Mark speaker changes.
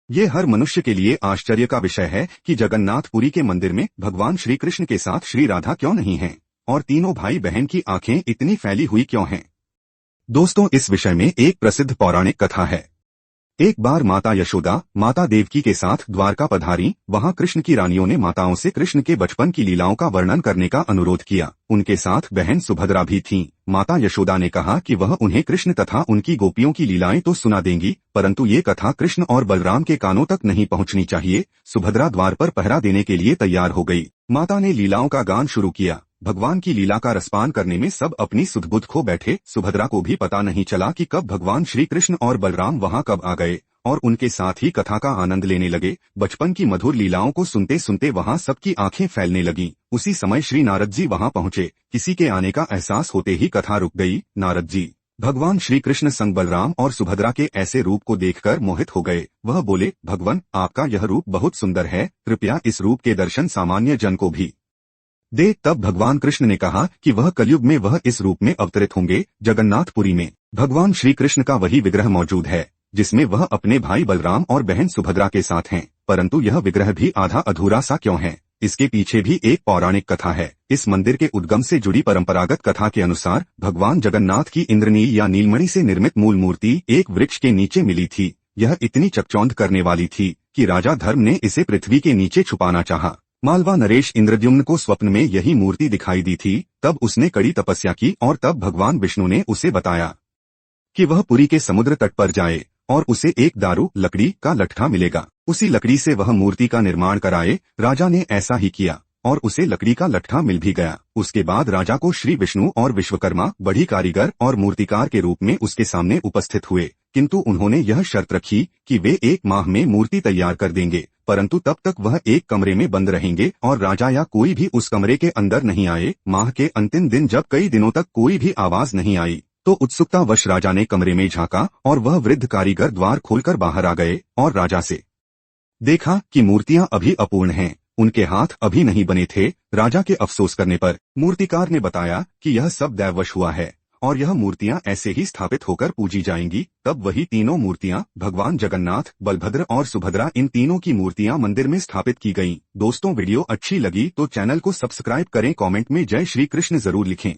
Speaker 1: ये हर मनुष्य के लिए आश्चर्य का विषय है कि जगन्नाथपुरी के मंदिर में भगवान श्री कृष्ण के साथ श्री राधा क्यों नहीं हैं और तीनों भाई बहन की आंखें इतनी फैली हुई क्यों हैं। दोस्तों, इस विषय में एक प्रसिद्ध पौराणिक कथा है। एक बार माता यशोदा माता देवकी के साथ द्वारका पधारी। वहां कृष्ण की रानियों ने माताओं से कृष्ण के बचपन की लीलाओं का वर्णन करने का अनुरोध किया। उनके साथ बहन सुभद्रा भी थीं। माता यशोदा ने कहा कि वह उन्हें कृष्ण तथा उनकी गोपियों की लीलाएं तो सुना देंगी, परंतु ये कथा कृष्ण और बलराम के कानों तक नहीं पहुंचनी चाहिए। सुभद्रा द्वार पर पहरा देने के लिए तैयार हो गई। माता ने लीलाओं का गान शुरू किया। भगवान की लीला का रसपान करने में सब अपनी सुध-बुध खो बैठे। सुभद्रा को भी पता नहीं चला कि कब भगवान श्री कृष्ण और बलराम वहां कब आ गए और उनके साथ ही कथा का आनंद लेने लगे। बचपन की मधुर लीलाओं को सुनते सुनते वहां सबकी आंखें फैलने लगीं। उसी समय श्री नारद जी वहां पहुंचे। किसी के आने का एहसास होते ही कथा रुक गई। नारद जी भगवान श्री कृष्ण संग बलराम और सुभद्रा के ऐसे रूप को देखकर मोहित हो गए। वह बोले, भगवान, आपका यह रूप बहुत सुंदर है, कृपया इस रूप के दर्शन सामान्य जन को भी दे। तब भगवान कृष्ण ने कहा कि वह कलयुग में वह इस रूप में अवतरित होंगे। जगन्नाथपुरी में भगवान श्री कृष्ण का वही विग्रह मौजूद है जिसमें वह अपने भाई बलराम और बहन सुभद्रा के साथ हैं, परंतु यह विग्रह भी आधा अधूरा सा क्यों है? इसके पीछे भी एक पौराणिक कथा है। इस मंदिर के उद्गम से जुड़ी परंपरागत कथा के अनुसार भगवान जगन्नाथ की इंद्रनील या नीलमणि से निर्मित मूल मूर्ति एक वृक्ष के नीचे मिली थी। यह इतनी चकचौंध करने वाली थी कि राजा धर्म ने इसे पृथ्वी के नीचे छुपाना चाहा। मालवा नरेश इंद्रद्युम्न को स्वप्न में यही मूर्ति दिखाई दी थी। तब उसने कड़ी तपस्या की और तब भगवान विष्णु ने उसे बताया कि वह पुरी के समुद्र तट पर जाए और उसे एक दारू लकड़ी का लट्ठा मिलेगा। उसी लकड़ी से वह मूर्ति का निर्माण कराए। राजा ने ऐसा ही किया और उसे लकड़ी का लट्ठा मिल भी गया। उसके बाद राजा को श्री विष्णु और विश्वकर्मा बड़ी कारीगर और मूर्तिकार के रूप में उसके सामने उपस्थित हुए, किंतु उन्होंने यह शर्त रखी कि वे 1 माह में मूर्ति तैयार कर देंगे, परंतु तब तक वह एक कमरे में बंद रहेंगे और राजा या कोई भी उस कमरे के अंदर नहीं आए। माह के अंतिम दिन जब कई दिनों तक कोई भी आवाज नहीं आई तो उत्सुकतावश राजा ने कमरे में झांका और वह वृद्ध कारीगर द्वार खोलकर बाहर आ गए और राजा से देखा कि मूर्तियां अभी अपूर्ण हैं, उनके हाथ अभी नहीं बने थे। राजा के अफसोस करने पर मूर्तिकार ने बताया कि यह सब दैववश हुआ है और यह मूर्तियां ऐसे ही स्थापित होकर पूजी जाएंगी। तब वही तीनों मूर्तियां भगवान जगन्नाथ, बलभद्र और सुभद्रा, इन तीनों की मूर्तियां मंदिर में स्थापित की गईं। दोस्तों, वीडियो अच्छी लगी तो चैनल को सब्सक्राइब करें, कमेंट में जय श्री कृष्ण जरूर लिखें।